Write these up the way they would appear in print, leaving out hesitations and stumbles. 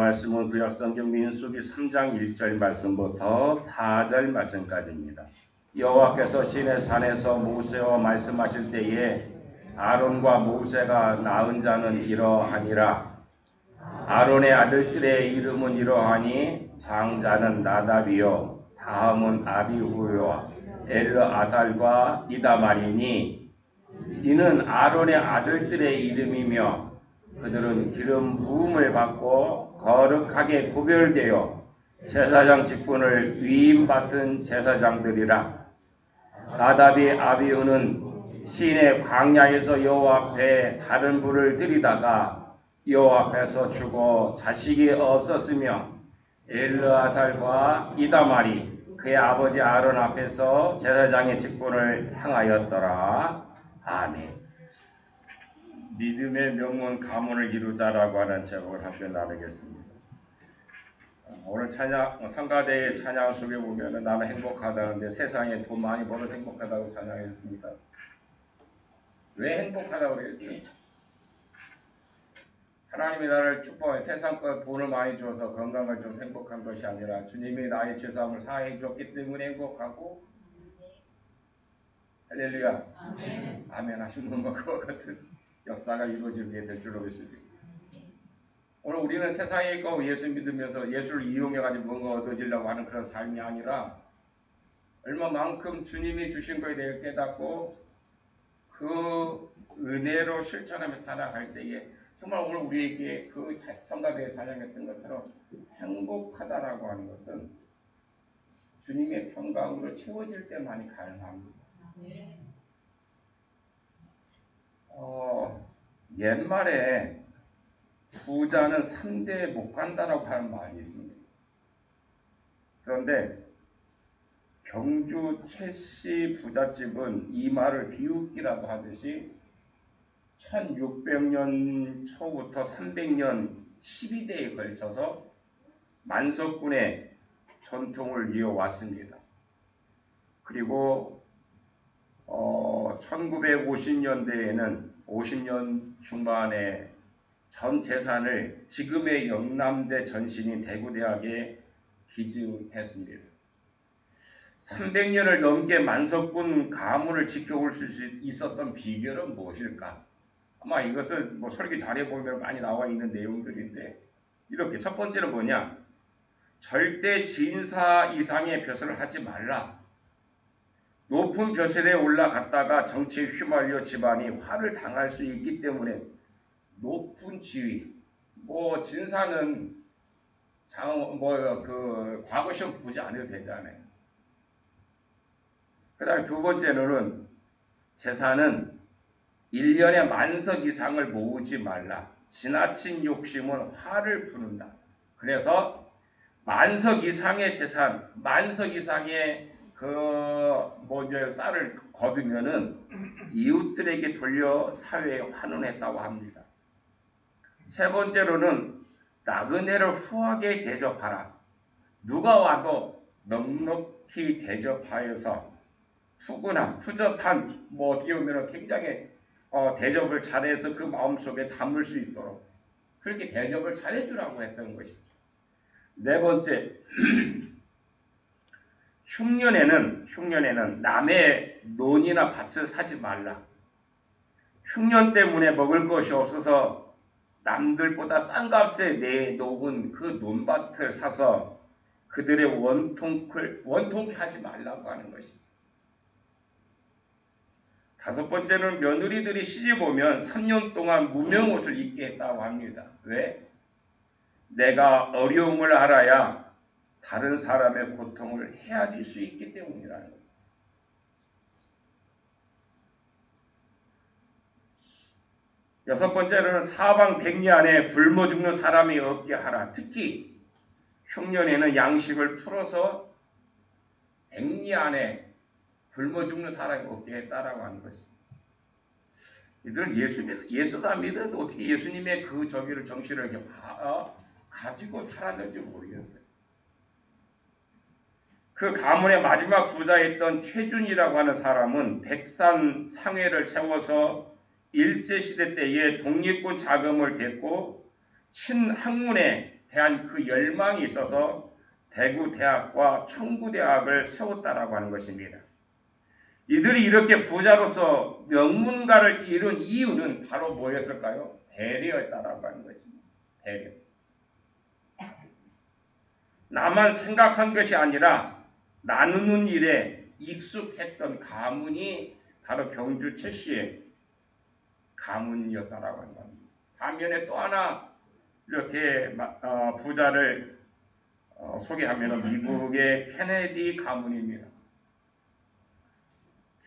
말씀은 구약성경 민수기 3장 1절 말씀부터 4절 말씀까지입니다. 여호와께서 시내 산에서 모세와 말씀하실 때에 아론과 모세가 낳은 자는 이러하니라. 아론의 아들들의 이름은 이러하니 장자는 나답이요 다음은 아비후요 엘르아살과 이다말이니 이는 아론의 아들들의 이름이며 그들은 기름 부음을 받고 거룩하게 구별되어 제사장 직분을 위임받은 제사장들이라. 나답이 아비후는 시내 광야에서 여호와 앞에 다른 불을 들이다가 여호와 앞에서 죽어 자식이 없었으며 엘르아살과 이다말이 그의 아버지 아론 앞에서 제사장의 직분을 행하였더라. 아멘. 믿음의 명문 가문을 이루자라고 하는 제목을 함께 나누겠습니다. 오늘 성가대의 찬양 속에 보면 나는 행복하다는데 세상에 돈 많이 벌어도 행복하다고 찬양했습니다. 왜 행복하다고 그랬지? 하나님이 나를 축복해 세상껏 돈을 많이 줘서 건강을 줘서 행복한 것이 아니라 주님이 나의 죄사함을 사해 줬기 때문에 행복하고. 할렐루야. 아멘. 아멘 하시는 것과 같은 역사가 이루어지게 될 줄로 믿습니다. 오늘 우리는 세상에 있고 예수 믿으면서 예수를 이용해가지고 뭔가 얻어지려고 하는 그런 삶이 아니라 얼마만큼 주님이 주신 것에 대해 깨닫고 그 은혜로 실천하며 살아갈 때에 정말 오늘 우리에게 그 성가대에 찬양했던 것처럼 행복하다라고 하는 것은 주님의 평강으로 채워질 때만이 가능합니다. 옛말에 부자는 3대에 못 간다라고 하는 말이 있습니다. 그런데 경주 최씨 부잣집은 이 말을 비웃기라도 하듯이 1600년 초부터 300년 12대에 걸쳐서 만석군의 전통을 이어왔습니다. 그리고 1950년대에는 50년 중반에 전 재산을 지금의 영남대 전신인 대구대학에 기증했습니다. 300년을 넘게 만석군 가문을 지켜올 수 있었던 비결은 무엇일까? 아마 이것은 설교 자료에 보면 많이 나와 있는 내용들인데 이렇게 첫 번째는 뭐냐? 절대 진사 이상의 벼슬을 하지 말라. 높은 벼슬에 올라갔다가 정치에 휘말려 집안이 화를 당할 수 있기 때문에 높은 지위, 진사는 과거 시험 보지 않아도 되잖아요. 그 다음에 두 번째로는 재산은 1년에 만석 이상을 모으지 말라. 지나친 욕심은 화를 부른다. 그래서 만석 이상의 재산, 만석 이상의 쌀을 거두면은 이웃들에게 돌려 사회에 환원했다고 합니다. 세 번째로는 나그네를 후하게 대접하라. 누가 와도 넉넉히 대접하여서 푸젓한 어떻게 보면 굉장히 대접을 잘해서 그 마음속에 담을 수 있도록 그렇게 대접을 잘해주라고 했던 것이죠. 네 번째, 흉년에는 남의 논이나 밭을 사지 말라. 흉년 때문에 먹을 것이 없어서 남들보다 싼 값에 내놓은 그 논밭을 사서 그들의 원통케 하지 말라고 하는 것이죠. 다섯 번째는 며느리들이 시집 오면 3년 동안 무명옷을 입게 했다고 합니다. 왜? 내가 어려움을 알아야 다른 사람의 고통을 헤아릴 수 있기 때문이라는 거예요. 여섯 번째로는 사방 백리 안에 굶어 죽는 사람이 없게 하라. 특히 흉년에는 양식을 풀어서 백리 안에 굶어 죽는 사람이 없게 했다라고 하는 것입니다. 이들은 예수가 믿어도 어떻게 예수님의 그 정신을 이렇게 가지고 살았는지 모르겠어요. 그 가문의 마지막 부자였던 최준이라고 하는 사람은 백산 상회를 세워서 일제시대 때에 독립군 자금을 댔고 신학문의 대한 그 열망이 있어서 대구대학과 청구대학을 세웠다라고 하는 것입니다. 이들이 이렇게 부자로서 명문가를 이룬 이유는 바로 뭐였을까요? 배려였다라고 하는 것입니다. 배려. 나만 생각한 것이 아니라 나누는 일에 익숙했던 가문이 바로 경주 최씨의 가문이었다라고 하는 겁니다. 반면에 또 하나 이렇게 부자를 소개하면 미국의 케네디 가문입니다.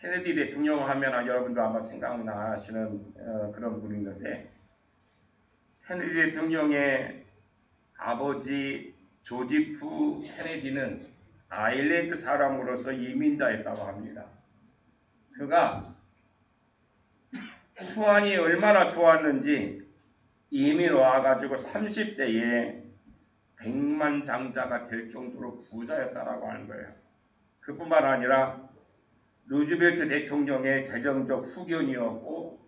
케네디 대통령 하면 여러분도 아마 생각나시는 그런 분이 있는데, 케네디 대통령의 아버지 조지프 케네디는 아일랜드 사람으로서 이민자였다고 합니다. 그가 수완이 얼마나 좋았는지 이민 와가지고 30대에 백만장자가 될 정도로 부자였다라고 하는 거예요. 그뿐만 아니라 루즈벨트 대통령의 재정적 후견이었고,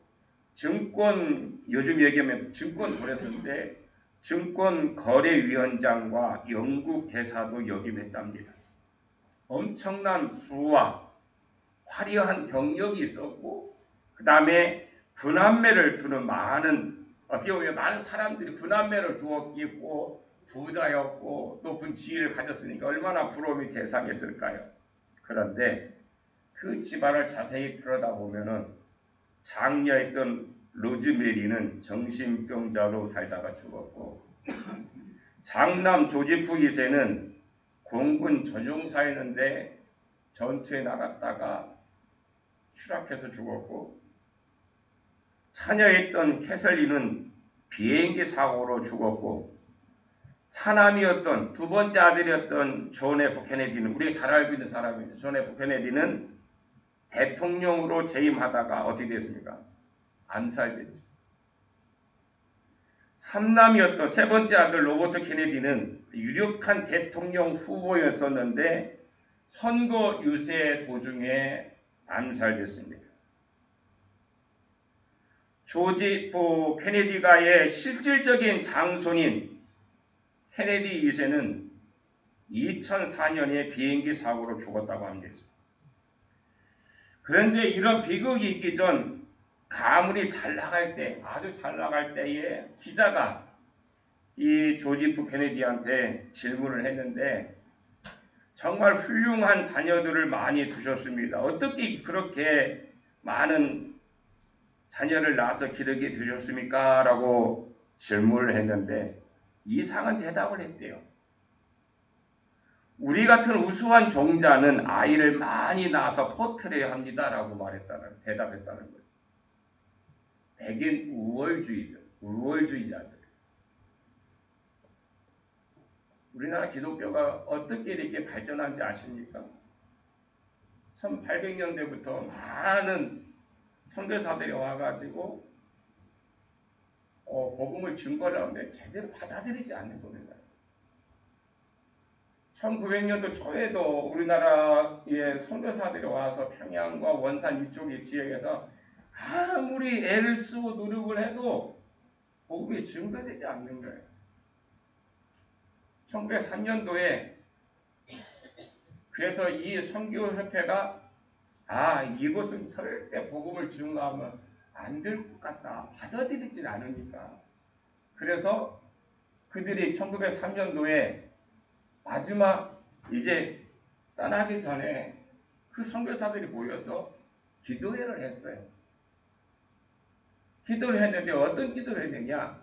요즘 얘기하면 증권 거래소인데 증권 거래위원장과 영국 대사도 역임했답니다. 엄청난 부와 화려한 경력이 있었고, 그 다음에 군함매를 두는 어떻게 보면 많은 사람들이 군함매를 두었고 부자였고 높은 지위를 가졌으니까 얼마나 부러움이 대상이었을까요? 그런데 그 집안을 자세히 들여다보면은 장녀였던 로즈메리는 정신병자로 살다가 죽었고, 장남 조지프 2세는 공군 조종사였는데 전투에 나갔다가 추락해서 죽었고, 차녀였던 캐슬리는 비행기 사고로 죽었고, 차남이었던 두 번째 아들이었던 존 F 케네디는, 우리가 잘 알고 있는 사람입니다. 존 F 케네디는 대통령으로 재임하다가 어떻게 됐습니까? 암살됐죠. 삼남이었던 세 번째 아들 로버트 케네디는 유력한 대통령 후보였었는데 선거 유세 도중에 암살됐습니다. 조지 케네디가의 실질적인 장손인 케네디 2세는 2004년에 비행기 사고로 죽었다고 합니다. 그런데 이런 비극이 있기 전 가문이 아주 잘 나갈 때에 기자가 이 조지프 케네디한테 질문을 했는데, 정말 훌륭한 자녀들을 많이 두셨습니다. 어떻게 그렇게 많은 자녀를 낳아서 기르게 되셨습니까? 라고 질문을 했는데 이상한 대답을 했대요. 우리 같은 우수한 종자는 아이를 많이 낳아서 퍼뜨려야 합니다라고 대답했다는 거예요. 백인 우월주의자들. 우리나라 기독교가 어떻게 이렇게 발전한지 아십니까? 1800년대부터 많은 선교사들이 와가지고 복음을 증거를 하는데 제대로 받아들이지 않는 겁니다. 1900년도 초에도 우리나라의 선교사들이 와서 평양과 원산 이쪽 지역에서 아무리 애를 쓰고 노력을 해도 복음이 증거되지 않는 거예요. 1903년도에 그래서 이 선교협회가 이곳은 절대 복음을 증거하면 안 될 것 같다. 받아들이질 않으니까. 그래서 그들이 1903년도에 마지막 이제 떠나기 전에 그 선교사들이 모여서 기도회를 했어요. 기도를 했는데 어떤 기도를 했느냐?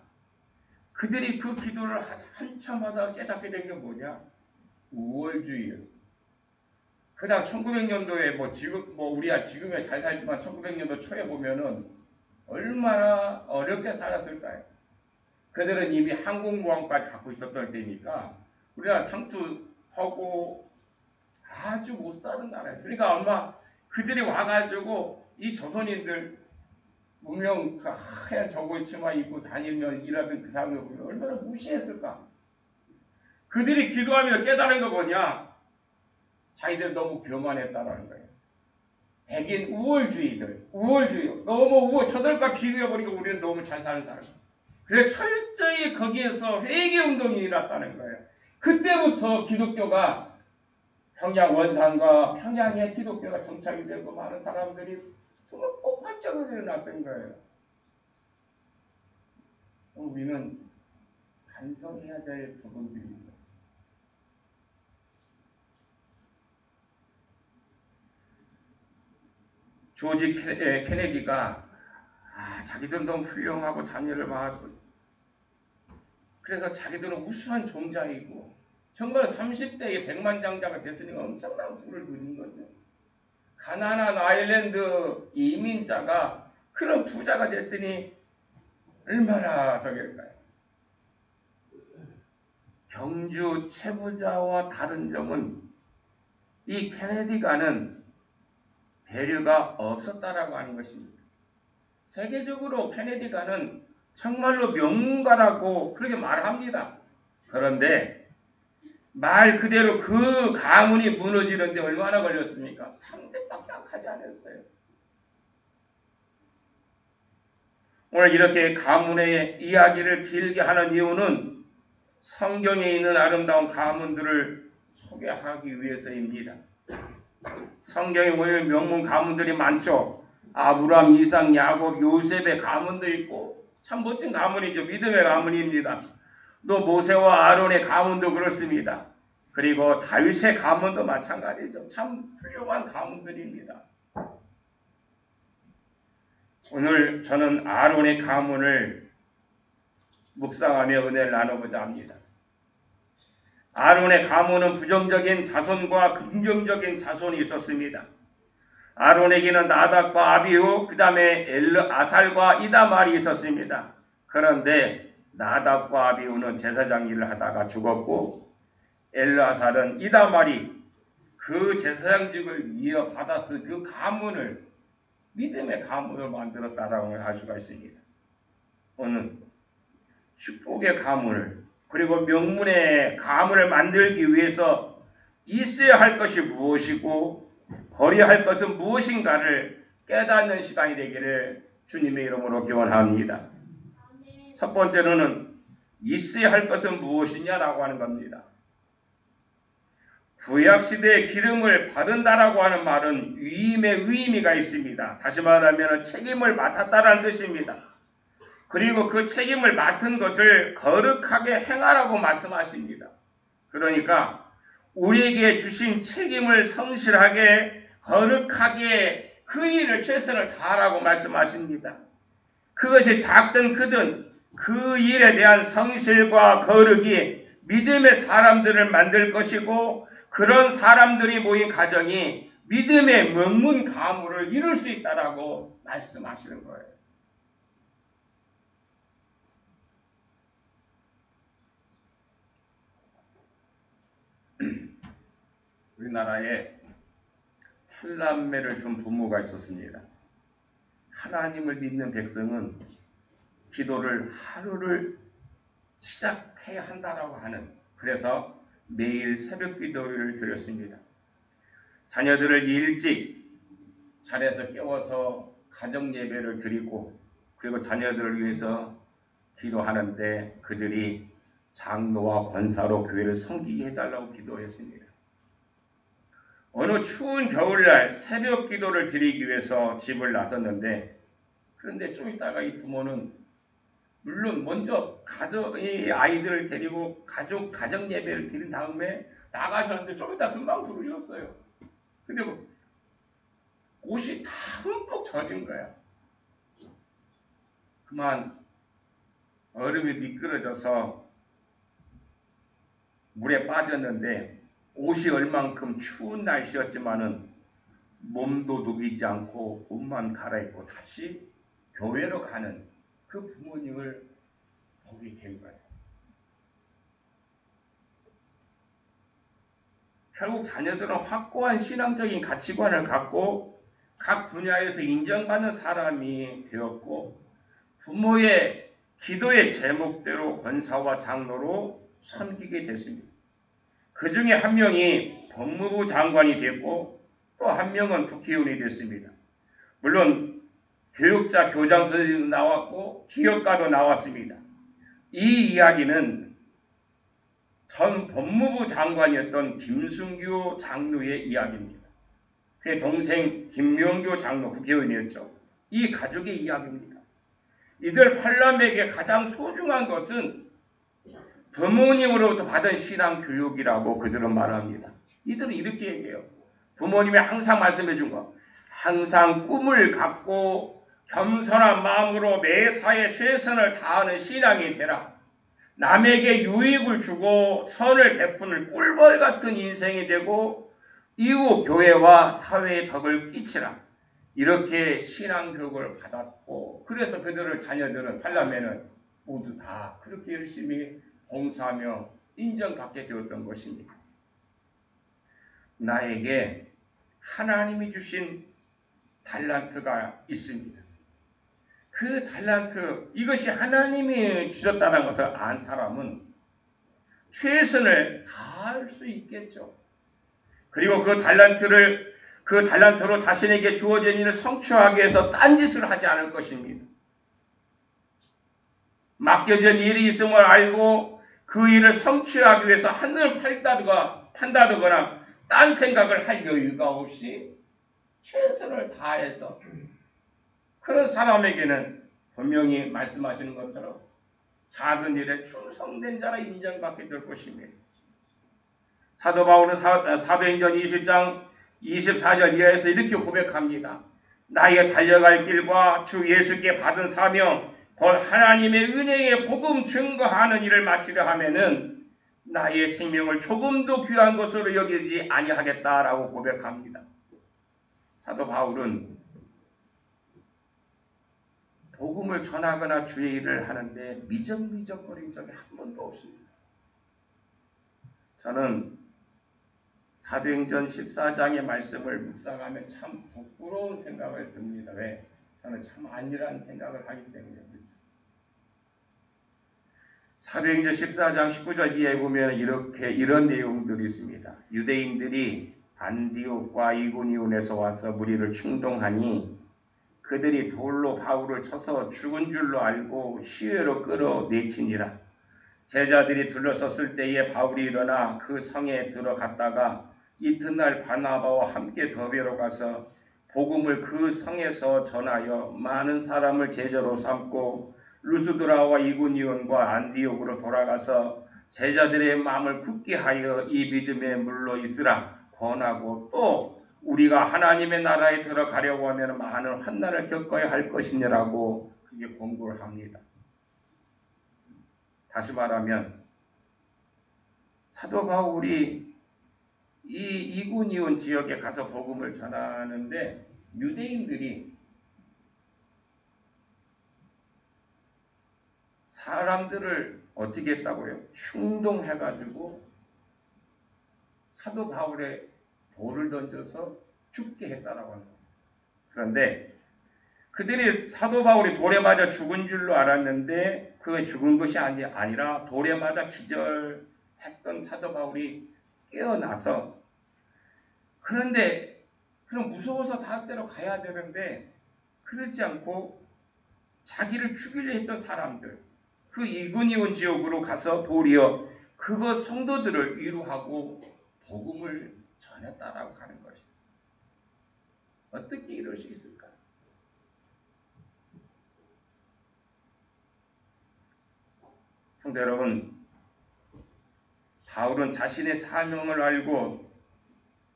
그들이 그 기도를 한참 하다 깨닫게 된 게 뭐냐? 우월주의였어요. 그다음 1900년도에 우리가 지금에 잘 살지만 1900년도 초에 보면은 얼마나 어렵게 살았을까요? 그들은 이미 항공모함까지 갖고 있었던 때니까 우리나라 상투하고 아주 못 사는 나라예요. 그러니까 아마 그들이 와가지고 이 조선인들 분명 그 하얀 저고리 치마 입고 다니면 일하던 그 사람들 보면 얼마나 무시했을까? 그들이 기도하며 깨달은 거 뭐냐? 자기들 너무 교만했다라는 거예요. 백인 우월주의. 너무 저들과 비교해보니까 우리는 너무 잘 사는 사람. 그래서 철저히 거기에서 회개운동이 일어났다는 거예요. 그때부터 기독교가 평양 원산과 평양에 기독교가 정착이 되고 많은 사람들이 정말 폭발적으로 일어났던 거예요. 우리는 반성해야 될 부분들입니다. 조지 케네디가 자기들은 너무 훌륭하고 자녀를 낳았고 그래서 자기들은 우수한 종자이고 정말 30대에 백만장자가 됐으니까 엄청난 부를 누린 거죠. 가난한 아일랜드 이민자가 그런 부자가 됐으니 얼마나 저길까요? 경주 최부자와 다른 점은 이 케네디가는 배려가 없었다라고 하는 것입니다. 세계적으로 케네디가는 정말로 명문가라고 그렇게 말합니다. 그런데 말 그대로 그 가문이 무너지는데 얼마나 걸렸습니까? 3대밖에 하지 않았어요. 오늘 이렇게 가문의 이야기를 길게 하는 이유는 성경에 있는 아름다운 가문들을 소개하기 위해서입니다. 성경에 보면 명문 가문들이 많죠. 아브라함, 이삭, 야곱, 요셉의 가문도 있고 참 멋진 가문이죠. 믿음의 가문입니다. 또 모세와 아론의 가문도 그렇습니다. 그리고 다윗의 가문도 마찬가지죠. 참 훌륭한 가문들입니다. 오늘 저는 아론의 가문을 묵상하며 은혜를 나눠보자 합니다. 아론의 가문은 부정적인 자손과 긍정적인 자손이 있었습니다. 아론에게는 나답과 아비후, 그 다음에 엘르아살과 이다말이 있었습니다. 그런데 나답과 아비후는 제사장 일을 하다가 죽었고 엘르아살은 이다말이 그 제사장직을 이어받아서 그 가문을 믿음의 가문을 만들었다라고 할 수가 있습니다. 오늘 축복의 가문을 그리고 명문의 가문을 만들기 위해서 있어야 할 것이 무엇이고 버려야 할 것은 무엇인가를 깨닫는 시간이 되기를 주님의 이름으로 기원합니다. 첫 번째로는 있어야 할 것은 무엇이냐라고 하는 겁니다. 구약시대에 기름을 바른다라고 하는 말은 위임의 의미가 있습니다. 다시 말하면 책임을 맡았다라는 뜻입니다. 그리고 그 책임을 맡은 것을 거룩하게 행하라고 말씀하십니다. 그러니까 우리에게 주신 책임을 성실하게 거룩하게 그 일을 최선을 다하라고 말씀하십니다. 그것이 작든 크든 그 일에 대한 성실과 거룩이 믿음의 사람들을 만들 것이고 그런 사람들이 모인 가정이 믿음의 명문 가문을 이룰 수 있다라고 말씀하시는 거예요. 우리나라에 탈남매를 둔 부모가 있었습니다. 하나님을 믿는 백성은 기도를 하루를 시작해야 한다라고 하는 그래서 매일 새벽 기도를 드렸습니다. 자녀들을 일찍 자리에서 깨워서 가정 예배를 드리고 그리고 자녀들을 위해서 기도하는데 그들이 장로와 권사로 교회를 섬기게 해달라고 기도했습니다. 어느 추운 겨울날 새벽 기도를 드리기 위해서 집을 나섰는데 그런데 좀 있다가 이 부모는 물론 먼저 이 아이들을 데리고 가정 예배를 드린 다음에 나가셨는데 좀 이따 금방 들어오셨어요. 근데 옷이 다 흠뻑 젖은 거야. 그만 얼음이 미끄러져서 물에 빠졌는데 옷이 얼만큼 추운 날씨였지만은 몸도 녹이지 않고 옷만 갈아입고 다시 교회로 가는 그 부모님을 보게 된 거예요. 결국 자녀들은 확고한 신앙적인 가치관을 갖고 각 분야에서 인정받는 사람이 되었고 부모의 기도의 제목대로 권사와 장로로 섬기게 됐습니다. 그 중에 한 명이 법무부 장관이 됐고 또 한 명은 국회의원이 됐습니다. 물론 교육자, 교장 선생님도 나왔고 기업가도 나왔습니다. 이 이야기는 전 법무부 장관이었던 김순규 장로의 이야기입니다. 그의 동생 김명교 장로 국회의원이었죠. 이 가족의 이야기입니다. 이들 8남에게 가장 소중한 것은 부모님으로부터 받은 신앙 교육이라고 그들은 말합니다. 이들은 이렇게 얘기해요. 부모님이 항상 말씀해 준 거. 항상 꿈을 갖고 겸손한 마음으로 매사에 최선을 다하는 신앙이 되라. 남에게 유익을 주고 선을 베푸는 꿀벌 같은 인생이 되고 이후 교회와 사회의 덕을 끼치라. 이렇게 신앙 교육을 받았고 그래서 그들의 자녀들은 팔남매는 모두 다 그렇게 열심히 봉사하며 인정받게 되었던 것입니다. 나에게 하나님이 주신 달란트가 있습니다. 그 달란트, 이것이 하나님이 주셨다는 것을 안 사람은 최선을 다할 수 있겠죠. 그리고 그 달란트로 자신에게 주어진 일을 성취하기 위해서 딴짓을 하지 않을 것입니다. 맡겨진 일이 있음을 알고 그 일을 성취하기 위해서 하늘을 판다거나 딴 생각을 할 여유가 없이 최선을 다해서 그런 사람에게는 분명히 말씀하시는 것처럼 작은 일에 충성된 자라 인정받게 될 것입니다. 사도 바울은 사도행전 20장 24절 이하에서 이렇게 고백합니다. 나의 달려갈 길과 주 예수께 받은 사명 곧 하나님의 은혜의 복음 증거하는 일을 마치려 하면은 나의 생명을 조금도 귀한 것으로 여기지 아니하겠다라고 고백합니다. 사도 바울은 복음을 전하거나 주의 일을 하는데 미적거린 적이 한 번도 없습니다. 저는 사도행전 14장의 말씀을 묵상하면 참 부끄러운 생각을 듭니다. 왜? 저는 참 아니라는 생각을 하기 때문에 그렇죠. 사도행전 14장 19절 이하에 보면 이런 내용들이 있습니다. 유대인들이 안디옥과 이고니온에서 와서 무리를 충동하니 그들이 돌로 바울을 쳐서 죽은 줄로 알고 시외로 끌어내치니라. 제자들이 둘러섰을 때에 바울이 일어나 그 성에 들어갔다가 이튿날 바나바와 함께 더베로 가서 복음을 그 성에서 전하여 많은 사람을 제자로 삼고 루스드라와 이고니온과 안디옥으로 돌아가서 제자들의 마음을 굳게 하여 이 믿음에 물러 있으라 권하고 또 우리가 하나님의 나라에 들어가려고 하면 많은 환난을 겪어야 할 것이니라고 그게 권고를 합니다. 다시 말하면 사도 바울이 이 이고니온 지역에 가서 복음을 전하는데 유대인들이 사람들을 어떻게 했다고요? 충동해가지고 사도 바울의 돌을 던져서 죽게 했다라고 합니다. 그런데 그들이 사도 바울이 돌에 맞아 죽은 줄로 알았는데 그게 죽은 것이 아니라 돌에 맞아 기절했던 사도 바울이 깨어나서 그런데 그럼 무서워서 다른 데로 가야 되는데 그러지 않고 자기를 죽이려 했던 사람들 그 이고니온 지역으로 가서 도리어 그것 성도들을 위로하고 복음을 전했다라고 하는 것이죠. 어떻게 이럴 수 있을까? 성도 여러분, 바울은 자신의 사명을 알고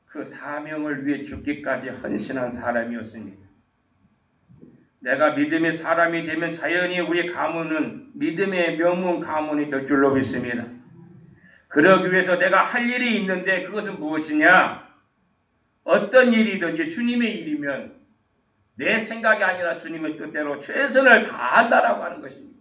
그 사명을 위해 죽기까지 헌신한 사람이었습니다. 내가 믿음의 사람이 되면 자연히 우리 가문은 믿음의 명문 가문이 될 줄로 믿습니다. 그러기 위해서 내가 할 일이 있는데 그것은 무엇이냐? 어떤 일이든지 주님의 일이면 내 생각이 아니라 주님의 뜻대로 최선을 다한다라고 하는 것입니다.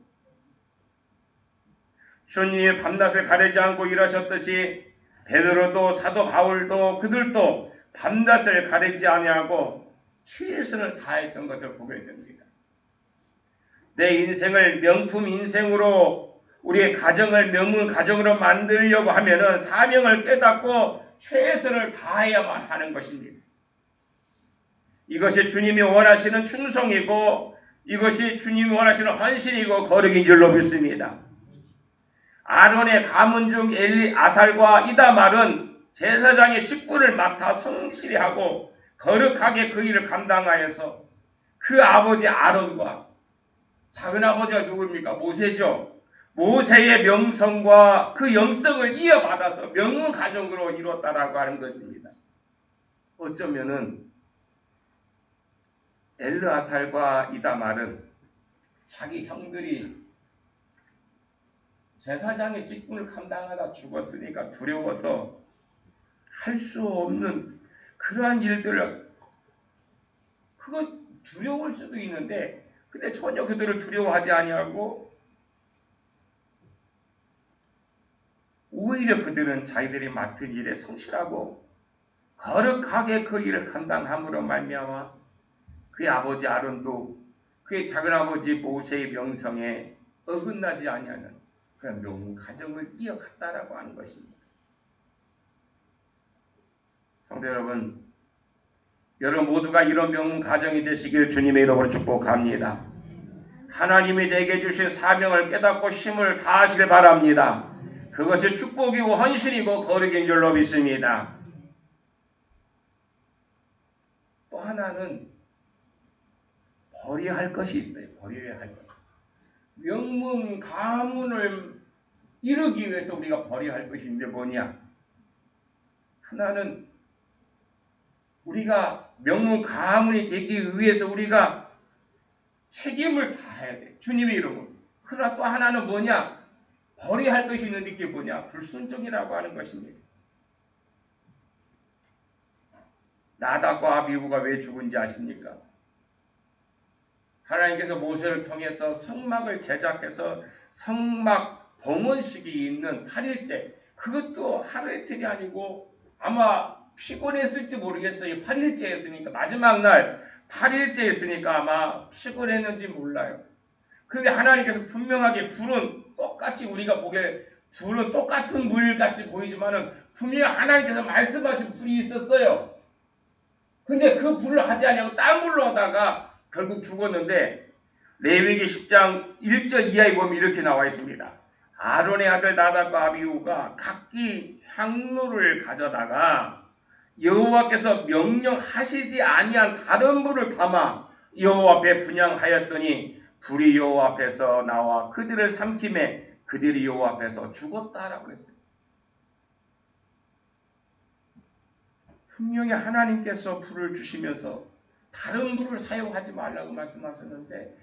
주님이 밤낮을 가리지 않고 일하셨듯이 베드로도 사도 바울도 그들도 밤낮을 가리지 아니하고 최선을 다했던 것을 보게 됩니다. 내 인생을 명품 인생으로 우리의 가정을 명문 가정으로 만들려고 하면은 사명을 깨닫고 최선을 다해야만 하는 것입니다. 이것이 주님이 원하시는 충성이고 이것이 주님이 원하시는 헌신이고 거룩인 줄로 믿습니다. 아론의 가문 중 엘리아살과 이다말은 제사장의 직분을 맡아 성실히 하고 거룩하게 그 일을 감당하여서 그 아버지 아론과 작은 아버지가 누구입니까? 모세죠. 모세의 명성과 그 영성을 이어받아서 명문 가정으로 이뤘다라고 하는 것입니다. 어쩌면은 엘르아살과 이다말은 자기 형들이 제사장의 직분을 감당하다 죽었으니까 두려워서 할 수 없는 그러한 일들을, 그거 두려울 수도 있는데 근데 전혀 그들을 두려워하지 아니하고 오히려 그들은 자기들이 맡은 일에 성실하고 거룩하게 그 일을 감당함으로 말미암아 그의 아버지 아론도 그의 작은 아버지 모세의 명성에 어긋나지 아니하는 그런 명문 가정을 이어갔다라고 하는 것입니다. 성도 여러분, 여러분 모두가 이런 명문 가정이 되시길 주님의 이름으로 축복합니다. 하나님이 내게 주신 사명을 깨닫고 힘을 다하시길 바랍니다. 그것이 축복이고 헌신이고 거룩인 줄로 믿습니다. 또 하나는 버려야 할 것이 있어요. 버려야 할 것. 명문 가문을 이루기 위해서 우리가 버려야 할 것이 있는데 뭐냐? 하나는 우리가 명문 가문이 되기 위해서 우리가 책임을 다해야 돼. 주님의 이름으로. 그러나 또 하나는 뭐냐? 버려야 할 것이 있는데 이게 뭐냐? 불순종이라고 하는 것입니다. 나답과 아비후가 왜 죽은지 아십니까? 하나님께서 모세를 통해서 성막을 제작해서 성막 봉헌식이 있는 8일째, 그것도 하루 이틀이 아니고 아마 피곤했을지 모르겠어요. 8일째였으니까 마지막 날 8일째였으니까 아마 피곤했는지 몰라요. 그런데 하나님께서 분명하게 불은 똑같이 우리가 보기에 불은 똑같은 물같이 보이지만은 분명히 하나님께서 말씀하신 불이 있었어요. 근데 그 불을 하지 아니하고 딴 불로 하다가 결국 죽었는데 레위기 10장 1절 이하에 보면 이렇게 나와 있습니다. 아론의 아들 나답과 아비후가 각기 향로를 가져다가 여호와께서 명령하시지 아니한 다른 불을 담아 여호와 앞에 분향하였더니 불이 여호와 앞에서 나와 그들을 삼킴에 그들이 여호와 앞에서 죽었다라고 했어요. 분명히 하나님께서 불을 주시면서 다른 불을 사용하지 말라고 말씀하셨는데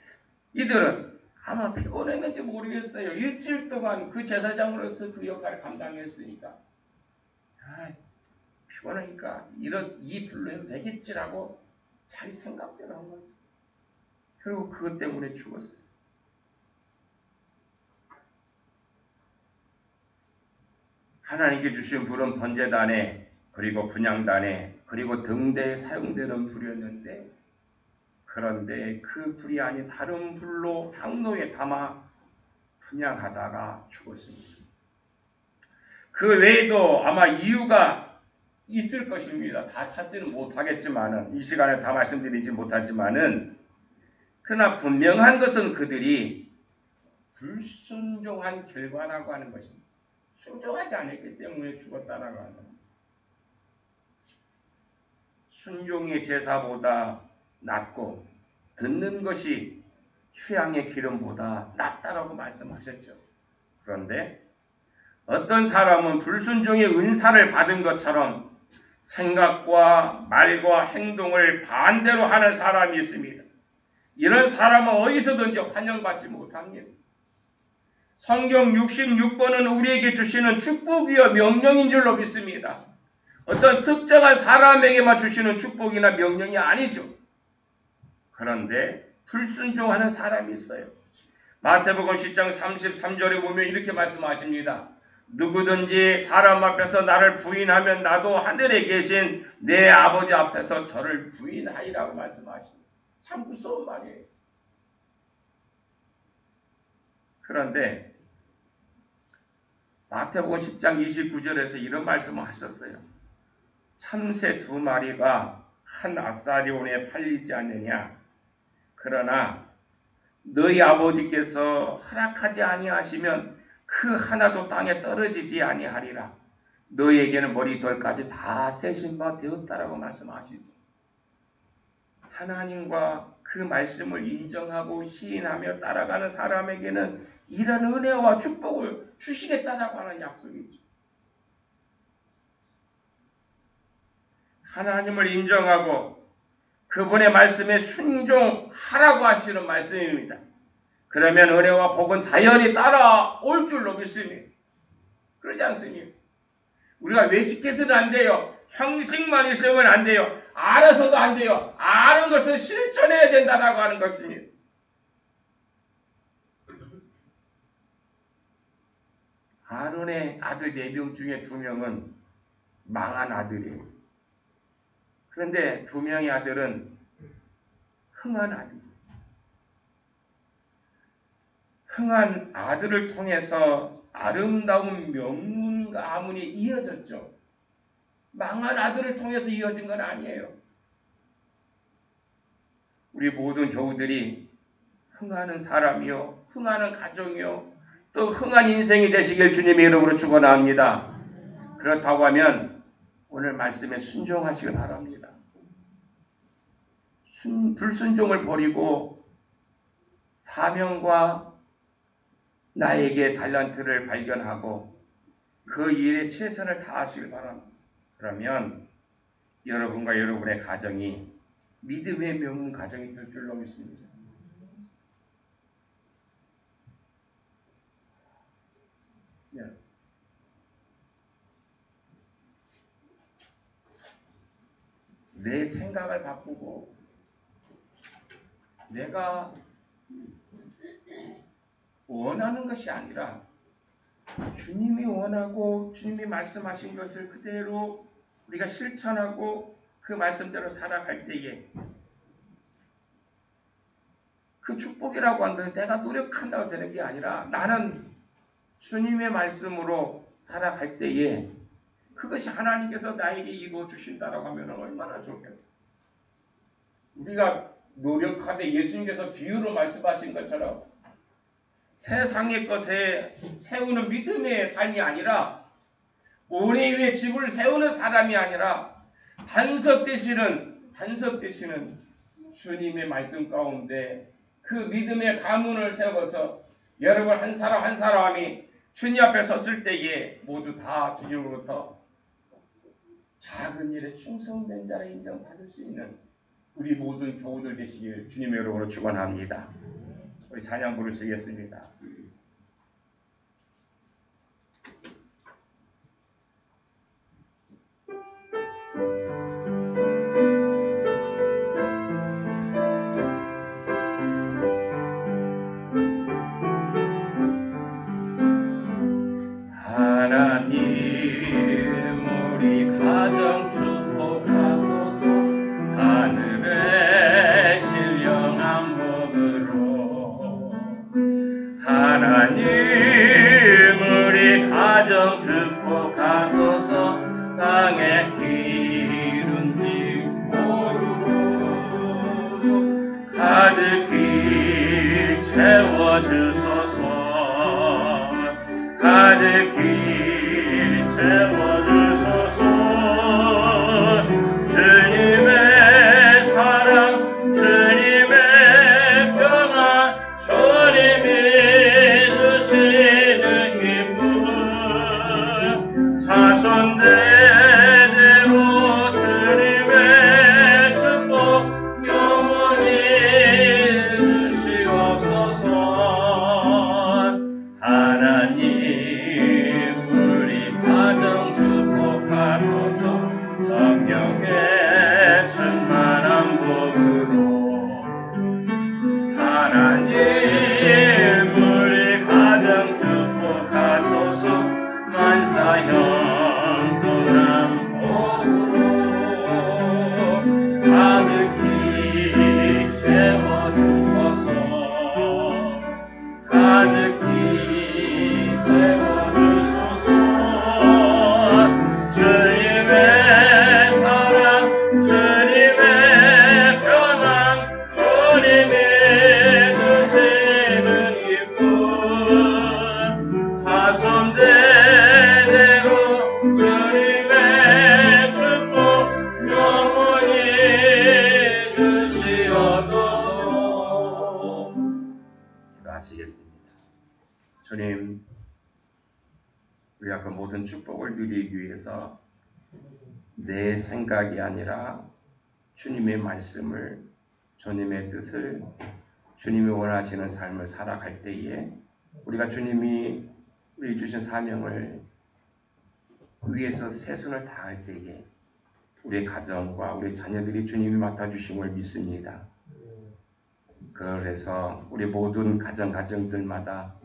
이들은 아마 피곤했는지 모르겠어요. 일주일 동안 그 제사장으로서 그 역할을 감당했으니까 피곤하니까 이 불로 해도 되겠지라고 자기 생각대로 한 거죠. 결국 그것 때문에 죽었어요. 하나님께 주신 불은 번제단에 그리고 분향단에 그리고 등대에 사용되는 불이었는데 그런데 그 불이 아닌 다른 불로 향로에 담아 분향하다가 죽었습니다. 그 외에도 아마 이유가 있을 것입니다. 다 찾지는 못하겠지만은 이 시간에 다 말씀드리지 못하지만은 그러나 분명한 것은 그들이 불순종한 결과라고 하는 것입니다. 순종하지 않았기 때문에 죽었다라고 하는 겁니다. 순종의 제사보다 낫고 듣는 것이 휴양의 기름보다 낫다라고 말씀하셨죠. 그런데 어떤 사람은 불순종의 은사를 받은 것처럼 생각과 말과 행동을 반대로 하는 사람이 있습니다. 이런 사람은 어디서든지 환영받지 못합니다. 성경 66번은 우리에게 주시는 축복이요 명령인 줄로 믿습니다. 어떤 특정한 사람에게만 주시는 축복이나 명령이 아니죠. 그런데 불순종하는 사람이 있어요. 마태복음 10장 33절에 보면 이렇게 말씀하십니다. 누구든지 사람 앞에서 나를 부인하면 나도 하늘에 계신 내 아버지 앞에서 저를 부인하리라고 말씀하십니다. 참 무서운 말이에요. 그런데 마태복음 10장 29절에서 이런 말씀을 하셨어요. 참새 2마리가 한 아사리온에 팔리지 않느냐. 그러나 너희 아버지께서 허락하지 아니하시면 그 하나도 땅에 떨어지지 아니하리라. 너에게는 머리털까지 다 세신 바 되었다라고 말씀하시죠. 하나님과 그 말씀을 인정하고 시인하며 따라가는 사람에게는 이런 은혜와 축복을 주시겠다라고 하는 약속이죠. 하나님을 인정하고 그분의 말씀에 순종하라고 하시는 말씀입니다. 그러면 은혜와 복은 자연히 따라올 줄로 믿습니다. 그러지 않습니까? 우리가 외식해서는 안 돼요. 형식만 있으면 안 돼요. 알아서도 안 돼요. 아는 것을 실천해야 된다라고 하는 것입니다. 아론의 아들 4명 중에 2명은 망한 아들이에요. 그런데 2명의 아들은 흥한 아들. 흥한 아들을 통해서 아름다운 명문 가문이 이어졌죠. 망한 아들을 통해서 이어진 건 아니에요. 우리 모든 교우들이 흥하는 사람이요, 흥하는 가정이요, 또 흥한 인생이 되시길 주님의 이름으로 축원합니다. 그렇다고 하면 오늘 말씀에 순종하시기 바랍니다. 불순종을 버리고 사명과 나에게 달란트를 발견하고 그 일에 최선을 다하시길 바랍니다. 그러면 여러분과 여러분의 가정이 믿음의 명문 가정이 될 줄로 믿습니다. 내 생각을 바꾸고 내가 원하는 것이 아니라 주님이 원하고 주님이 말씀하신 것을 그대로 우리가 실천하고 그 말씀대로 살아갈 때에 그 축복이라고 하는 것은 내가 노력한다고 되는 게 아니라 나는 주님의 말씀으로 살아갈 때에 그것이 하나님께서 나에게 이루어 주신다라고 하면 얼마나 좋겠어요. 우리가 노력하되 예수님께서 비유로 말씀하신 것처럼 세상의 것에 세우는 믿음의 삶이 아니라 오래 위에 집을 세우는 사람이 아니라 반석 되시는 주님의 말씀 가운데 그 믿음의 가문을 세워서 여러분 한 사람 한 사람이 주님 앞에 섰을 때에 모두 다 주님으로부터 작은 일에 충성된 자라 인정받을 수 있는 우리 모든 교우들 되시길 주님의 이름으로 축원합니다. 우리 찬양부를 쓰겠습니다. 주님, 우리가 그 모든 축복을 누리기 위해서 내 생각이 아니라 주님의 말씀을, 주님의 뜻을, 주님이 원하시는 삶을 살아갈 때에 우리가 주님이 우리 주신 사명을 위해서 최선을 다할 때에 우리의 가정과 우리 자녀들이 주님이 맡아주심을 믿습니다. 그래서 우리 모든 가정들마다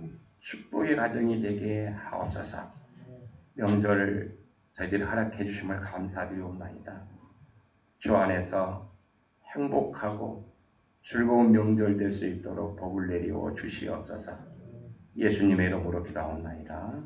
축복의 가정이 되게 하옵소서. 명절을 저희들이 허락해 주심을 감사드리옵나이다. 주 안에서 행복하고 즐거운 명절 될 수 있도록 복을 내리워 주시옵소서. 예수님의 이름으로 기도하옵나이다.